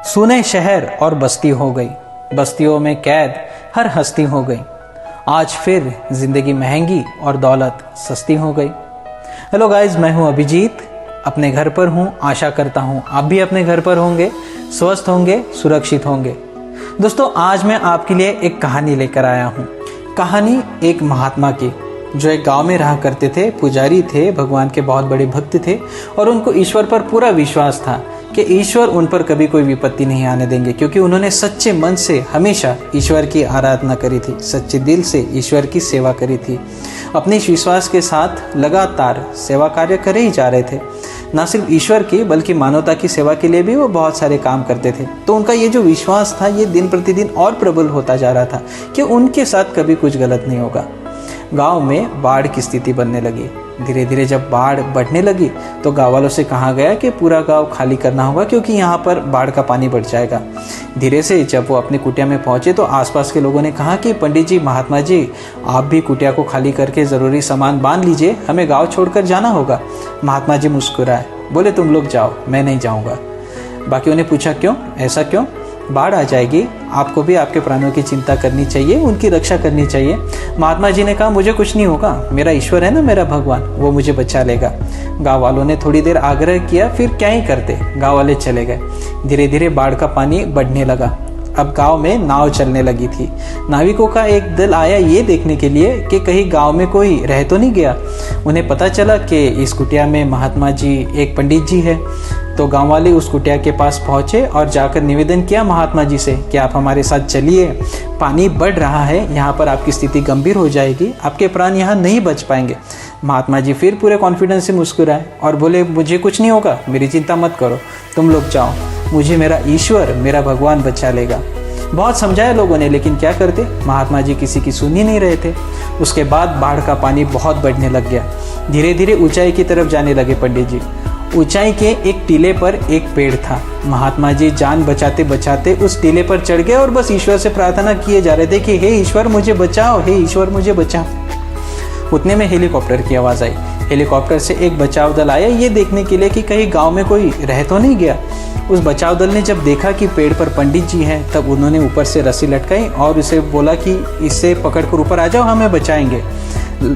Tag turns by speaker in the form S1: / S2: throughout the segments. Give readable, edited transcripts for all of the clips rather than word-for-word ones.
S1: सुने शहर और बस्ती हो गई, बस्तियों में कैद हर हस्ती हो गई। आज फिर जिंदगी महंगी और दौलत सस्ती हो गई। हेलो गाइस, मैं हूं अभिजीत, अपने घर पर हूं। आशा करता हूं आप भी अपने घर पर होंगे, स्वस्थ होंगे, सुरक्षित होंगे। दोस्तों, आज मैं आपके लिए एक कहानी लेकर आया हूं। कहानी एक महात्मा की, जो एक गांव में रहा करते थे, पुजारी थे, भगवान के बहुत बड़े भक्त थे और उनको ईश्वर पर पूरा विश्वास था कि ईश्वर उन पर कभी कोई विपत्ति नहीं आने देंगे, क्योंकि उन्होंने सच्चे मन से हमेशा ईश्वर की आराधना करी थी, सच्चे दिल से ईश्वर की सेवा करी थी। अपने विश्वास के साथ लगातार सेवा कार्य करे ही जा रहे थे। ना सिर्फ ईश्वर की बल्कि मानवता की सेवा के लिए भी वो बहुत सारे काम करते थे। तो उनका ये जो विश्वास था, ये दिन प्रतिदिन और प्रबल होता जा रहा था कि उनके साथ कभी कुछ गलत नहीं होगा। गांव में बाढ़ की स्थिति बनने लगी। धीरे धीरे जब बाढ़ बढ़ने लगी तो गांव वालों से कहा गया कि पूरा गांव खाली करना होगा, क्योंकि यहाँ पर बाढ़ का पानी बढ़ जाएगा। धीरे से जब वो अपनी कुटिया में पहुंचे तो आसपास के लोगों ने कहा कि पंडित जी, महात्मा जी, आप भी कुटिया को खाली करके ज़रूरी सामान बांध लीजिए, हमें गाँव छोड़कर जाना होगा। महात्मा जी मुस्कुराए, बोले तुम लोग जाओ, मैं नहीं जाऊँगा। बाकियों ने पूछा क्यों, ऐसा क्यों? बाढ़ आ जाएगी, आपको भी आपके प्राणों की चिंता करनी चाहिए, उनकी रक्षा करनी चाहिए। महात्मा जी ने कहा मुझे कुछ नहीं होगा, मेरा ईश्वर है ना, मेरा भगवान, वो मुझे बचा लेगा। गांव वालों ने थोड़ी देर आग्रह किया, फिर क्या ही करते, गांव वाले चले गए। धीरे धीरे बाढ़ का पानी बढ़ने लगा। अब गांव में नाव चलने लगी थी। नाविकों का एक दल आया ये देखने के लिए कि कहीं गांव में कोई रह तो नहीं गया। उन्हें पता चला कि इस कुटिया में महात्मा जी, एक पंडित जी है। तो गांव वाले उस कुटिया के पास पहुंचे और जाकर निवेदन किया महात्मा जी से कि आप हमारे साथ चलिए, पानी बढ़ रहा है, यहाँ पर आपकी स्थिति गंभीर हो जाएगी, आपके प्राण यहाँ नहीं बच पाएंगे। महात्मा जी फिर पूरे कॉन्फिडेंस से मुस्कुराए और बोले मुझे कुछ नहीं होगा, मेरी चिंता मत करो, तुम लोग जाओ, मुझे मेरा ईश्वर, मेरा भगवान बचा लेगा। बहुत समझाया लोगों ने, लेकिन क्या करते, महात्मा जी किसी की सुन ही नहीं रहे थे। उसके बाद बाढ़ का पानी बहुत बढ़ने लग गया। धीरे धीरे ऊंचाई की तरफ जाने लगे पंडित जी। ऊंचाई के एक टीले पर एक पेड़ था। महात्मा जी जान बचाते बचाते उस टीले पर चढ़ गए और बस ईश्वर से प्रार्थना किए जा रहे थे कि हे ईश्वर मुझे बचाओ, हे ईश्वर मुझे बचाओ। उतने में हेलीकॉप्टर की आवाज़ आई। हेलीकॉप्टर से एक बचाव दल आया ये देखने के लिए कि कहीं गांव में कोई रह तो नहीं गया। उस बचाव दल ने जब देखा कि पेड़ पर पंडित जी हैं, तब उन्होंने ऊपर से रस्सी लटकाई और उसे बोला कि इससे पकड़कर ऊपर आ जाओ, हमें बचाएंगे।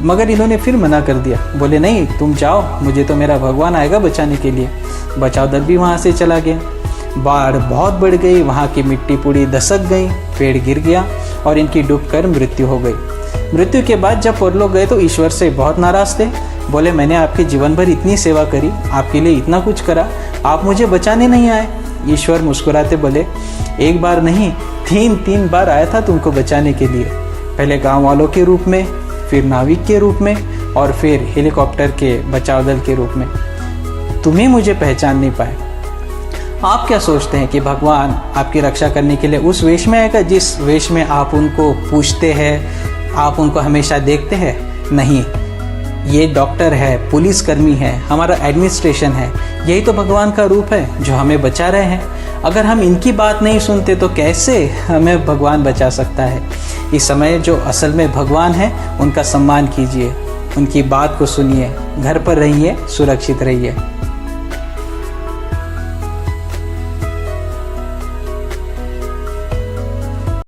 S1: मगर इन्होंने फिर मना कर दिया, बोले नहीं तुम जाओ, मुझे तो मेरा भगवान आएगा बचाने के लिए। बचाव दल भी वहाँ से चला गया। बाढ़ बहुत बढ़ गई, वहाँ की मिट्टी पूरी धसक गई, पेड़ गिर गया और इनकी डूबकर मृत्यु हो गई। मृत्यु के बाद जब परलोक गए तो ईश्वर से बहुत नाराज थे। बोले मैंने आपके जीवन भर इतनी सेवा करी, आपके लिए इतना कुछ करा, आप मुझे बचाने नहीं आए। ईश्वर मुस्कुराते बोले एक बार नहीं, तीन बार आया था तुमको बचाने के लिए। पहले गाँव वालों के रूप में, फिर नाविक के रूप में और फिर हेलीकॉप्टर के बचाव दल के रूप में। तुम्हें मुझे पहचान नहीं पाए। आप क्या सोचते हैं कि भगवान आपकी रक्षा करने के लिए उस वेश में आएगा जिस वेश में आप उनको पूछते हैं, आप उनको हमेशा देखते हैं? नहीं, ये डॉक्टर है, पुलिसकर्मी है, हमारा एडमिनिस्ट्रेशन है, यही तो भगवान का रूप है जो हमें बचा रहे हैं। अगर हम इनकी बात नहीं सुनते तो कैसे हमें भगवान बचा सकता है? इस समय जो असल में भगवान है उनका सम्मान कीजिए, उनकी बात को सुनिए, घर पर रहिए, सुरक्षित रहिए।